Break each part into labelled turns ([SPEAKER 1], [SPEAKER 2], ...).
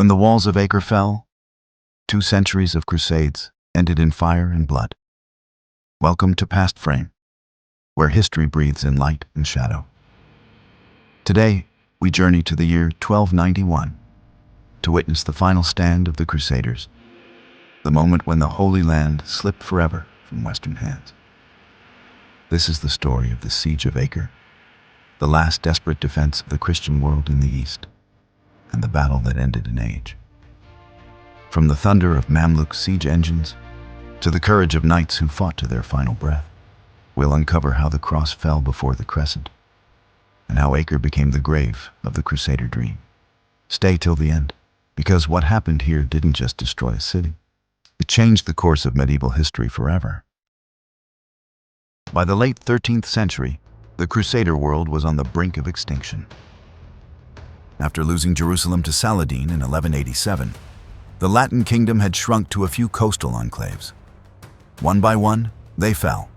[SPEAKER 1] When the walls of Acre fell, 2 centuries of crusades ended in fire and blood. Welcome to PastFrame, where history breathes in light and shadow. Today, we journey to the year 1291 to witness the final stand of the Crusaders, the moment when the Holy Land slipped forever from Western hands. This is the story of the Siege of Acre, the last desperate defense of the Christian world in the East, and the battle that ended an age. From the thunder of Mamluk siege engines to the courage of knights who fought to their final breath, we'll uncover how the cross fell before the crescent, and how Acre became the grave of the Crusader dream. Stay till the end, because what happened here didn't just destroy a city. It changed the course of medieval history forever. By the late 13th century, the Crusader world was on the brink of extinction. After losing Jerusalem to Saladin in 1187, the Latin kingdom had shrunk to a few coastal enclaves. One by one, they fell.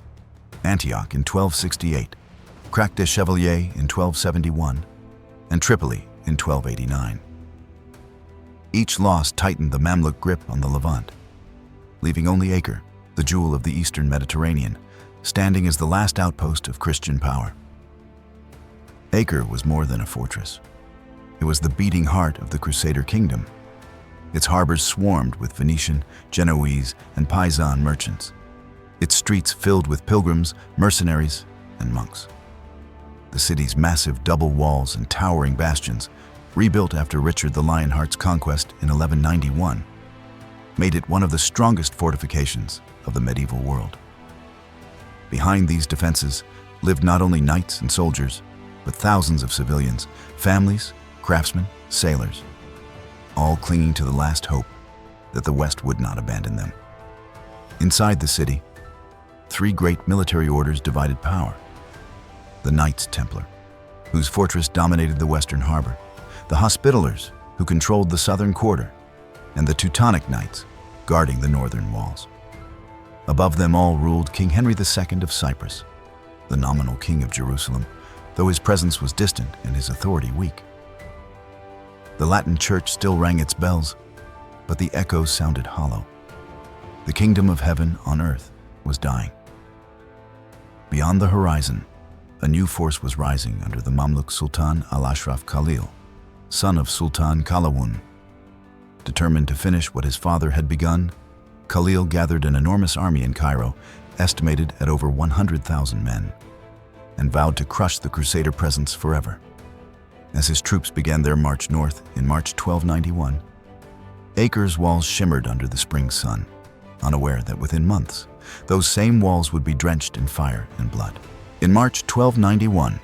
[SPEAKER 1] Antioch in 1268, Crac des Chevaliers in 1271, and Tripoli in 1289. Each loss tightened the Mamluk grip on the Levant, leaving only Acre, the jewel of the eastern Mediterranean, standing as the last outpost of Christian power. Acre was more than a fortress. It was the beating heart of the Crusader kingdom. Its harbors swarmed with Venetian, Genoese, and Pisan merchants. Its streets filled with pilgrims, mercenaries, and monks. The city's massive double walls and towering bastions, rebuilt after Richard the Lionheart's conquest in 1191, made it one of the strongest fortifications of the medieval world. Behind these defenses lived not only knights and soldiers, but thousands of civilians, families, craftsmen, sailors, all clinging to the last hope that the West would not abandon them. Inside the city, 3 great military orders divided power. The Knights Templar, whose fortress dominated the western harbor, the Hospitallers, who controlled the southern quarter, and the Teutonic Knights, guarding the northern walls. Above them all ruled King Henry II of Cyprus, the nominal king of Jerusalem, though his presence was distant and his authority weak. The Latin Church still rang its bells, but the echoes sounded hollow. The kingdom of heaven on earth was dying. Beyond the horizon, a new force was rising under the Mamluk Sultan Al-Ashraf Khalil, son of Sultan Qalawun. Determined to finish what his father had begun, Khalil gathered an enormous army in Cairo, estimated at over 100,000 men, and vowed to crush the Crusader presence forever. As his troops began their march north in March 1291, Acre's walls shimmered under the spring sun, unaware that within months, those same walls would be drenched in fire and blood. In March 1291,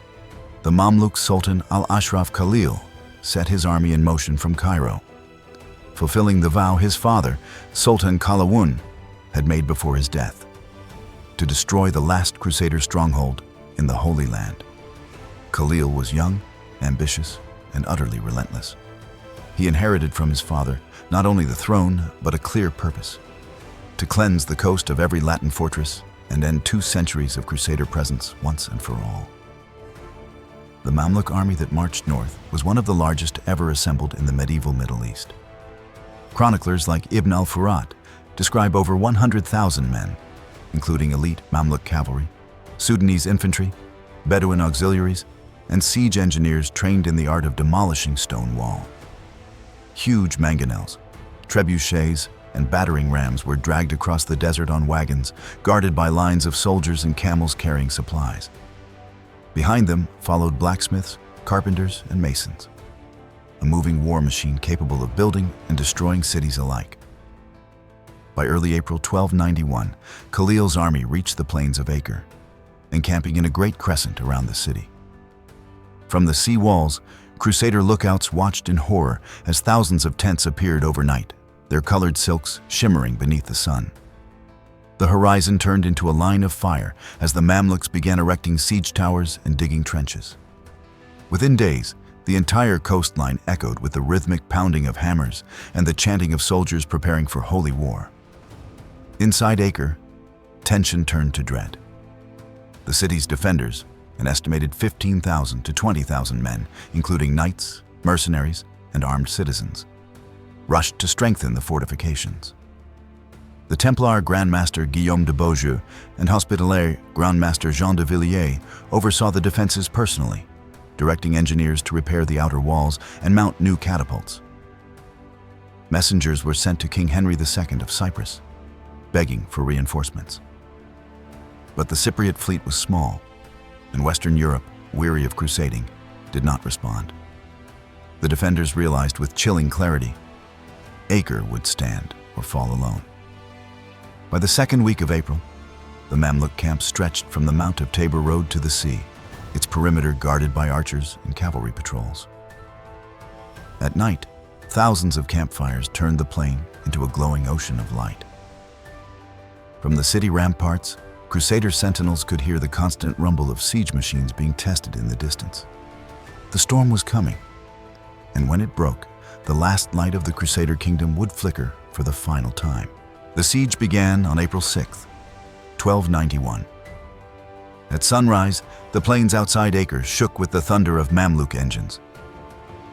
[SPEAKER 1] the Mamluk Sultan Al-Ashraf Khalil set his army in motion from Cairo, fulfilling the vow his father, Sultan Qalawun, had made before his death, to destroy the last Crusader stronghold in the Holy Land. Khalil was young, ambitious, and utterly relentless. He inherited from his father not only the throne, but a clear purpose: to cleanse the coast of every Latin fortress and end 2 centuries of Crusader presence once and for all. The Mamluk army that marched north was one of the largest ever assembled in the medieval Middle East. Chroniclers like Ibn al-Furat describe over 100,000 men, including elite Mamluk cavalry, Sudanese infantry, Bedouin auxiliaries, and siege engineers trained in the art of demolishing stone wall. Huge mangonels, trebuchets, and battering rams were dragged across the desert on wagons, guarded by lines of soldiers and camels carrying supplies. Behind them followed blacksmiths, carpenters, and masons, a moving war machine capable of building and destroying cities alike. By early April 1291, Khalil's army reached the plains of Acre, encamping in a great crescent around the city. From the sea walls, Crusader lookouts watched in horror as thousands of tents appeared overnight, their colored silks shimmering beneath the sun. The horizon turned into a line of fire as the Mamluks began erecting siege towers and digging trenches. Within days, the entire coastline echoed with the rhythmic pounding of hammers and the chanting of soldiers preparing for holy war. Inside Acre, tension turned to dread. The city's defenders, an estimated 15,000 to 20,000 men, including knights, mercenaries, and armed citizens, rushed to strengthen the fortifications. The Templar Grand Master Guillaume de Beaujeu and Hospitalier Grand Master Jean de Villiers oversaw the defenses personally, directing engineers to repair the outer walls and mount new catapults. Messengers were sent to King Henry II of Cyprus, begging for reinforcements. But the Cypriot fleet was small, and Western Europe, weary of crusading, did not respond. The defenders realized with chilling clarity, Acre would stand or fall alone. By the second week of April, the Mamluk camp stretched from the Mount of Tabor road to the sea, its perimeter guarded by archers and cavalry patrols. At night, thousands of campfires turned the plain into a glowing ocean of light. From the city ramparts, Crusader sentinels could hear the constant rumble of siege machines being tested in the distance. The storm was coming, and when it broke, the last light of the Crusader kingdom would flicker for the final time. The siege began on April 6, 1291. At sunrise, the plains outside Acre shook with the thunder of Mamluk engines.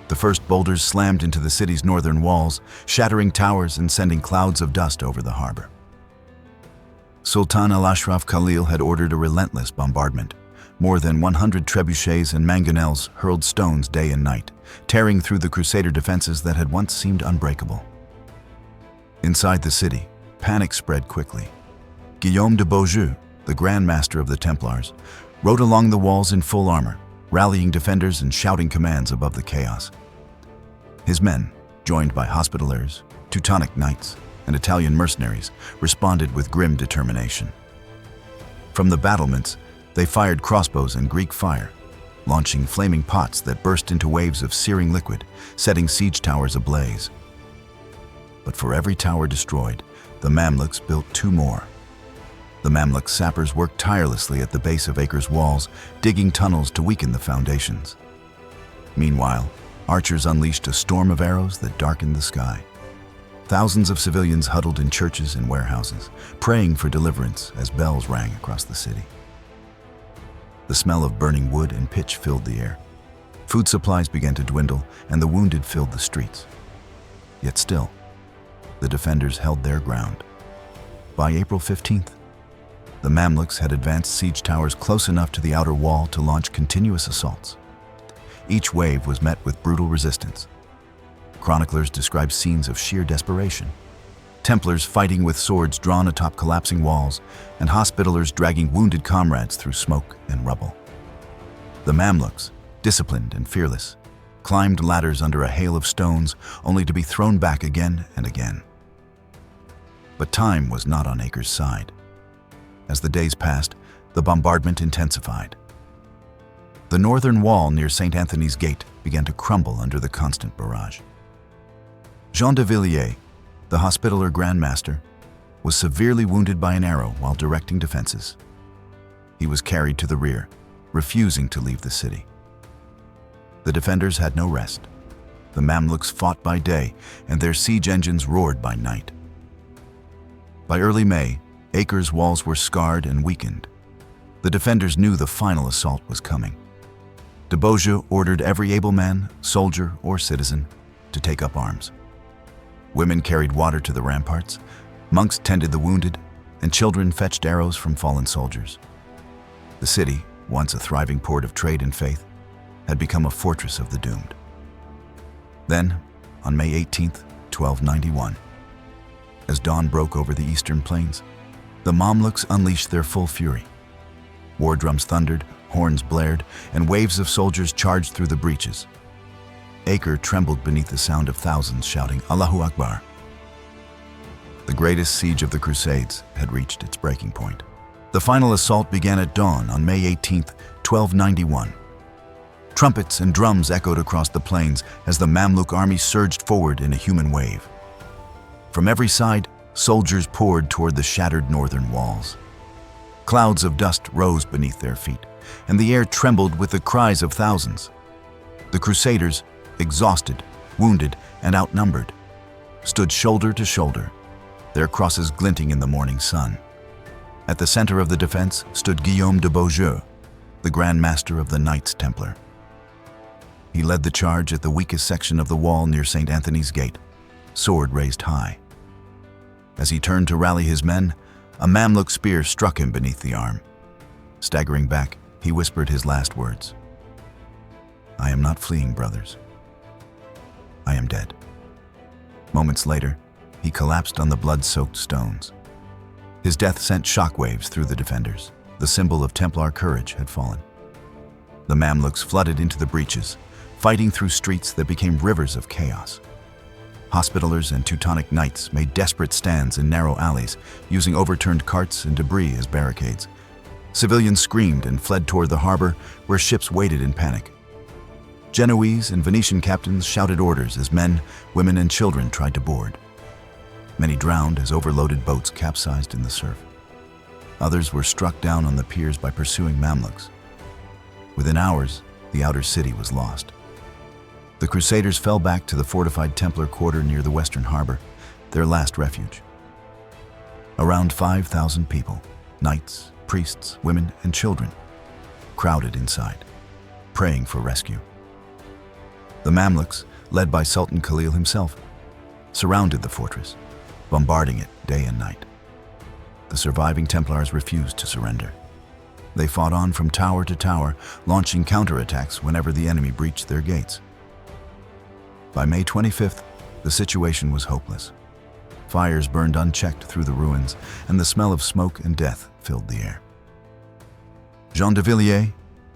[SPEAKER 1] The first boulders slammed into the city's northern walls, shattering towers and sending clouds of dust over the harbor. Sultan Al-Ashraf Khalil had ordered a relentless bombardment. More than 100 trebuchets and mangonels hurled stones day and night, tearing through the Crusader defenses that had once seemed unbreakable. Inside the city, panic spread quickly. Guillaume de Beaujeu, the Grand Master of the Templars, rode along the walls in full armor, rallying defenders and shouting commands above the chaos. His men, joined by Hospitallers, Teutonic knights, and Italian mercenaries, responded with grim determination. From the battlements, they fired crossbows and Greek fire, launching flaming pots that burst into waves of searing liquid, setting siege towers ablaze. But for every tower destroyed, the Mamluks built two more. The Mamluk sappers worked tirelessly at the base of Acre's walls, digging tunnels to weaken the foundations. Meanwhile, archers unleashed a storm of arrows that darkened the sky. Thousands of civilians huddled in churches and warehouses, praying for deliverance as bells rang across the city. The smell of burning wood and pitch filled the air. Food supplies began to dwindle, and the wounded filled the streets. Yet still, the defenders held their ground. By April 15th, the Mamluks had advanced siege towers close enough to the outer wall to launch continuous assaults. Each wave was met with brutal resistance. Chroniclers describe scenes of sheer desperation. Templars fighting with swords drawn atop collapsing walls, and Hospitallers dragging wounded comrades through smoke and rubble. The Mamluks, disciplined and fearless, climbed ladders under a hail of stones only to be thrown back again and again. But time was not on Acre's side. As the days passed, the bombardment intensified. The northern wall near St. Anthony's Gate began to crumble under the constant barrage. Jean de Villiers, the Hospitaller Grand Master, was severely wounded by an arrow while directing defenses. He was carried to the rear, refusing to leave the city. The defenders had no rest. The Mamluks fought by day, and their siege engines roared by night. By early May, Acre's walls were scarred and weakened. The defenders knew the final assault was coming. De Beaujeu ordered every able man, soldier, or citizen to take up arms. Women carried water to the ramparts, monks tended the wounded, and children fetched arrows from fallen soldiers. The city, once a thriving port of trade and faith, had become a fortress of the doomed. Then, on May 18, 1291, as dawn broke over the eastern plains, the Mamluks unleashed their full fury. War drums thundered, horns blared, and waves of soldiers charged through the breaches. Acre trembled beneath the sound of thousands shouting Allahu Akbar. The greatest siege of the Crusades had reached its breaking point. The final assault began at dawn on May 18, 1291. Trumpets and drums echoed across the plains as the Mamluk army surged forward in a human wave. From every side, soldiers poured toward the shattered northern walls. Clouds of dust rose beneath their feet, and the air trembled with the cries of thousands. The Crusaders, exhausted, wounded, and outnumbered, stood shoulder to shoulder, their crosses glinting in the morning sun. At the center of the defense stood Guillaume de Beaujeu, the Grand Master of the Knights Templar. He led the charge at the weakest section of the wall near St. Anthony's Gate, sword raised high. As he turned to rally his men, a Mamluk spear struck him beneath the arm. Staggering back, he whispered his last words. "I am not fleeing, brothers. I am dead." Moments later, he collapsed on the blood-soaked stones. His death sent shockwaves through the defenders. The symbol of Templar courage had fallen. The Mamluks flooded into the breaches, fighting through streets that became rivers of chaos. Hospitallers and Teutonic knights made desperate stands in narrow alleys, using overturned carts and debris as barricades. Civilians screamed and fled toward the harbor, where ships waited in panic. Genoese and Venetian captains shouted orders as men, women, and children tried to board. Many drowned as overloaded boats capsized in the surf. Others were struck down on the piers by pursuing Mamluks. Within hours, the outer city was lost. The Crusaders fell back to the fortified Templar quarter near the western harbor, their last refuge. Around 5,000 people, knights, priests, women, and children, crowded inside, praying for rescue. The Mamluks, led by Sultan Khalil himself, surrounded the fortress, bombarding it day and night. The surviving Templars refused to surrender. They fought on from tower to tower, launching counterattacks whenever the enemy breached their gates. By May 25th, the situation was hopeless. Fires burned unchecked through the ruins, and the smell of smoke and death filled the air. Jean de Villiers,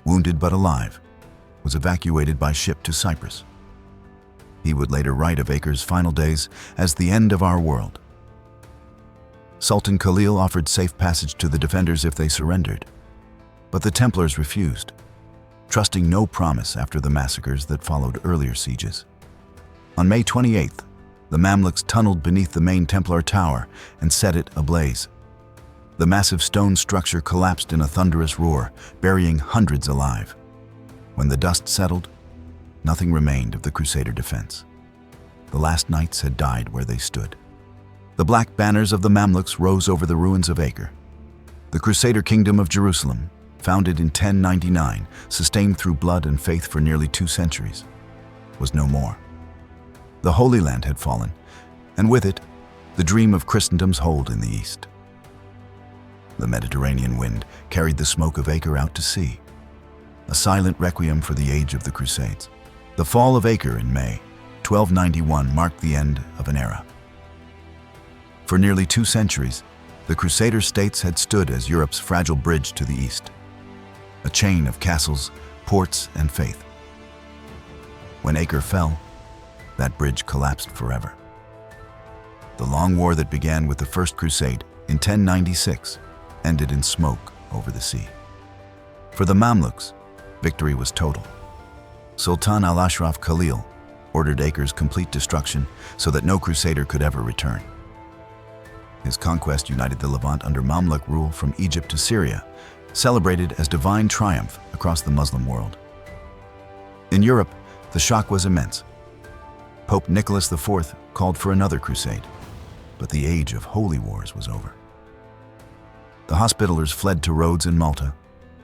[SPEAKER 1] wounded but alive, was evacuated by ship to Cyprus. He would later write of Acre's final days as the end of our world. Sultan Khalil offered safe passage to the defenders if they surrendered, but the Templars refused, trusting no promise after the massacres that followed earlier sieges. On May 28th, the Mamluks tunneled beneath the main Templar tower and set it ablaze. The massive stone structure collapsed in a thunderous roar, burying hundreds alive. When the dust settled, nothing remained of the Crusader defense. The last knights had died where they stood. The black banners of the Mamluks rose over the ruins of Acre. The Crusader kingdom of Jerusalem, founded in 1099, sustained through blood and faith for nearly 2 centuries, was no more. The Holy Land had fallen, and with it, the dream of Christendom's hold in the east. The Mediterranean wind carried the smoke of Acre out to sea, a silent requiem for the age of the Crusades. The fall of Acre in May 1291 marked the end of an era. For nearly 2 centuries, the Crusader states had stood as Europe's fragile bridge to the east, a chain of castles, ports, and faith. When Acre fell, that bridge collapsed forever. The long war that began with the First Crusade in 1096 ended in smoke over the sea. For the Mamluks, victory was total. Sultan Al-Ashraf Khalil ordered Acre's complete destruction so that no Crusader could ever return. His conquest united the Levant under Mamluk rule from Egypt to Syria, celebrated as divine triumph across the Muslim world. In Europe, the shock was immense. Pope Nicholas IV called for another crusade, but the age of holy wars was over. The Hospitallers fled to Rhodes and Malta,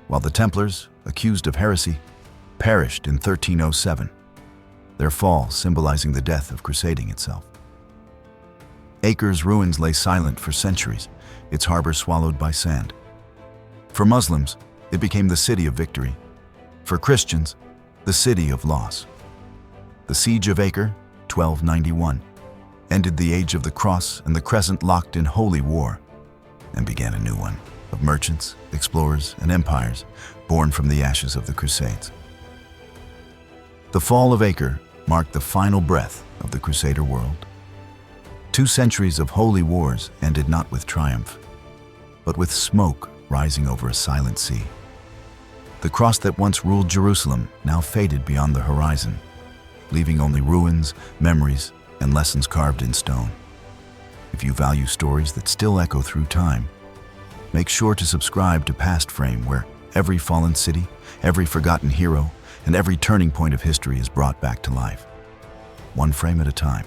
[SPEAKER 1] while the Templars, accused of heresy, perished in 1307, their fall symbolizing the death of crusading itself. Acre's ruins lay silent for centuries, its harbor swallowed by sand. For Muslims, it became the city of victory. For Christians, the city of loss. The Siege of Acre, 1291, ended the age of the cross and the crescent locked in holy war, and began a new one of merchants, explorers, and empires born from the ashes of the Crusades. The fall of Acre marked the final breath of the Crusader world. 2 centuries of holy wars ended not with triumph, but with smoke rising over a silent sea. The cross that once ruled Jerusalem now faded beyond the horizon, leaving only ruins, memories, and lessons carved in stone. If you value stories that still echo through time, make sure to subscribe to PastFrame, where every fallen city, every forgotten hero, and every turning point of history is brought back to life, one frame at a time.